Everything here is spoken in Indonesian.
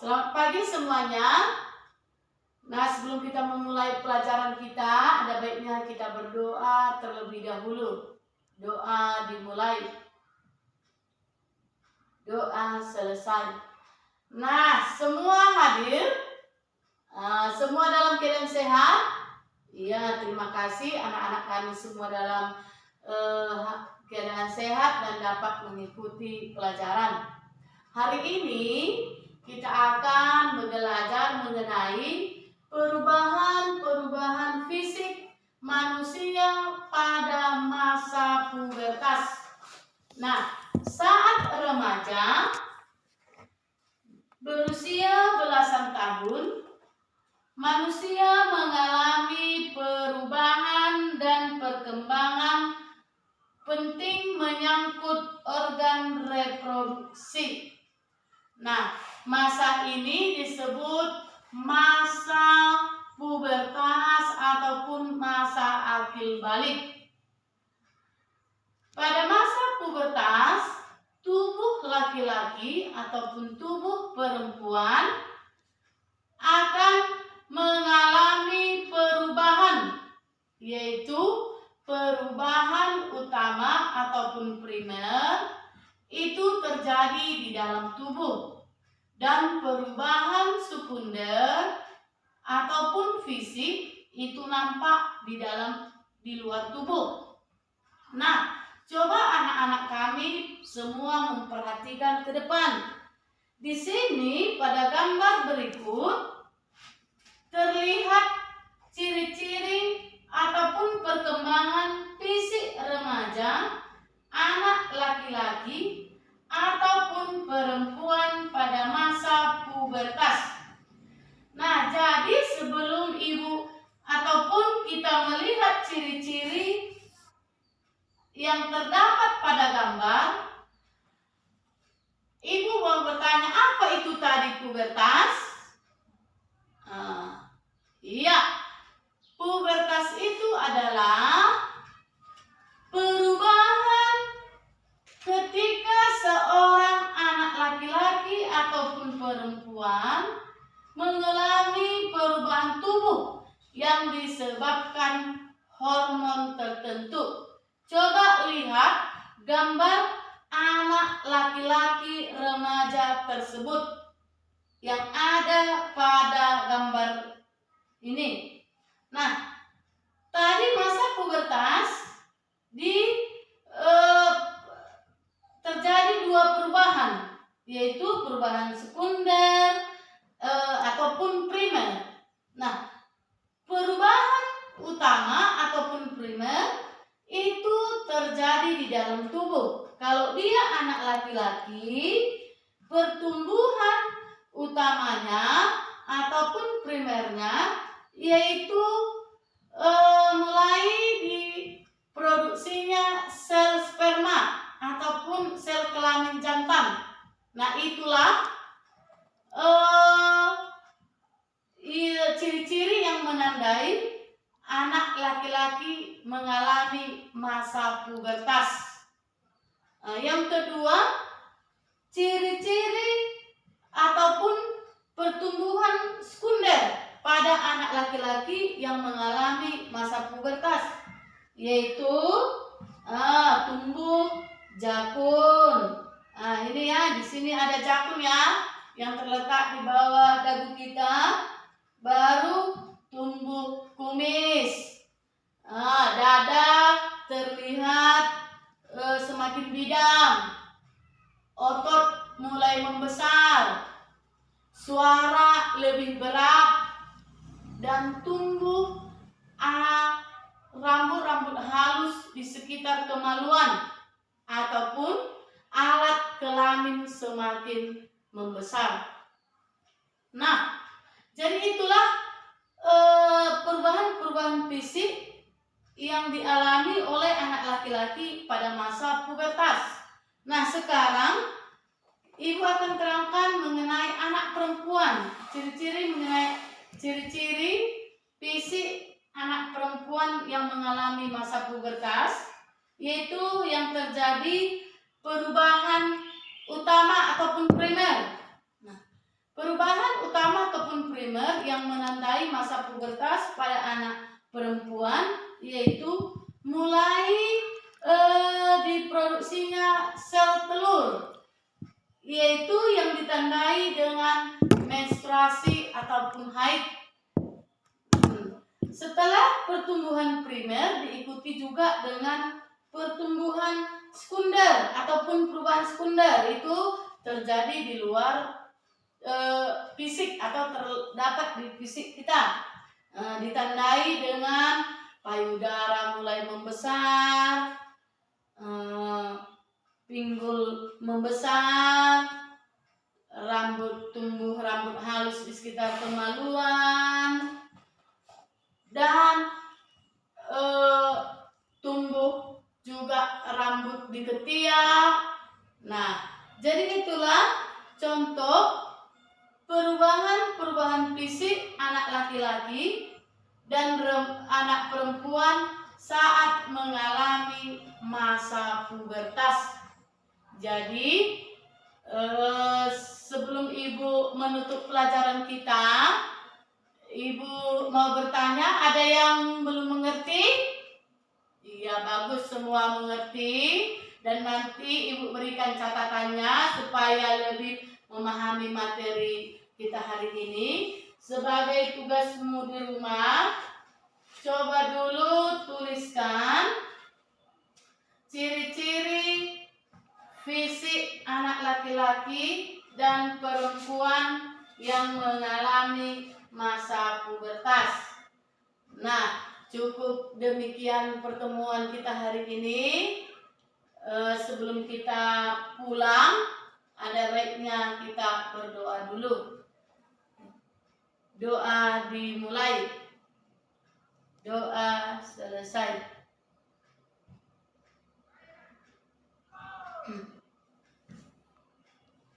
Selamat pagi semuanya. Nah, sebelum kita memulai pelajaran kita, ada baiknya kita berdoa terlebih dahulu. Doa dimulai, doa selesai. Nah, semua hadir, semua dalam keadaan sehat. Iya, terima kasih anak-anak kami semua dalam keadaan sehat dan dapat mengikuti pelajaran. Hari ini kita akan belajar mengenai perubahan fisik manusia pada masa pubertas. Nah, saat remaja berusia belasan tahun, manusia mengalami perubahan dan perkembangan penting menyangkut organ reproduksi. Nah, masa ini disebut masa pubertas ataupun masa akil balik. Pada masa pubertas, tubuh laki-laki ataupun tubuh perempuan akan mengalami perubahan, yaitu perubahan utama ataupun primer itu terjadi di dalam tubuh, dan perubahan sekunder ataupun fisik itu nampak di luar tubuh. Nah, coba anak-anak kami semua memperhatikan ke depan. Di sini pada gambar berikut terlihat ciri-ciri ataupun perkembangan fisik remaja, anak laki-laki ataupun perempuan pada masa pubertas. Nah, jadi sebelum ibu ataupun kita melihat ciri-ciri yang terdapat pada gambar, ibu mau bertanya, apa itu tadi pubertas? Iya, pubertas itu adalah perubahan ketika seorang anak laki-laki ataupun perempuan mengalami perubahan tubuh yang disebabkan hormon tertentu. Coba lihat gambar anak laki-laki remaja tersebut yang ada pada gambar ini. Nah, tadi masa pubertas terjadi dua perubahan, yaitu perubahan sekunder ataupun primer. Nah, perubahan utama ataupun primer itu terjadi di dalam tubuh. Kalau dia anak laki-laki, pertumbuhan utamanya ataupun primernya yaitu mulai diproduksinya sel sperma ataupun sel kelamin jantan. Nah, itulah ciri-ciri yang menandai anak laki-laki mengalami masa pubertas. Yang kedua, ciri-ciri ataupun pertumbuhan sekunder pada anak laki-laki yang mengalami masa pubertas, yaitu tumbuh jakun. Ini ya, di sini ada jakun ya, yang terletak di bawah dagu kita. Baru tumbuh kumis. Dada terlihat semakin bidang. Otot mulai membesar. Suara lebih berat. Dan tumbuh rambut-rambut halus di sekitar kemaluan ataupun alat kelamin semakin membesar. Nah, jadi itulah perubahan-perubahan fisik yang dialami oleh anak laki-laki pada masa pubertas. Nah, sekarang ibu akan terangkan mengenai anak perempuan, ciri-ciri fisik anak perempuan yang mengalami masa pubertas, yaitu yang terjadi perubahan utama ataupun primer. Nah, perubahan primer yang menandai masa pubertas pada anak perempuan, yaitu mulai diproduksinya sel telur, yaitu yang ditandai dengan menstruasi ataupun haid. Setelah pertumbuhan primer diikuti juga dengan pertumbuhan sekunder ataupun perubahan sekunder, itu terjadi di luar fisik atau terdapat di fisik kita. Ditandai dengan payudara mulai membesar, pinggul membesar, tumbuh rambut halus di sekitar kemaluan, dan tumbuh juga rambut di ketiak. Nah, jadi itulah contoh perubahan fisik anak laki-laki dan anak perempuan saat mengalami masa pubertas. Jadi sebelum Ibu menutup pelajaran kita, Ibu mau bertanya, ada yang belum mengerti? Iya, bagus, semua mengerti. Dan nanti Ibu berikan catatannya supaya lebih memahami materi kita hari ini. Sebagai tugasmu di rumah, coba dulu tuliskan ciri-ciri fisik anak laki-laki dan perempuan yang mengalami masa pubertas. Nah, cukup demikian pertemuan kita hari ini. Sebelum kita pulang, ada baiknya kita berdoa dulu. Doa dimulai. Doa selesai.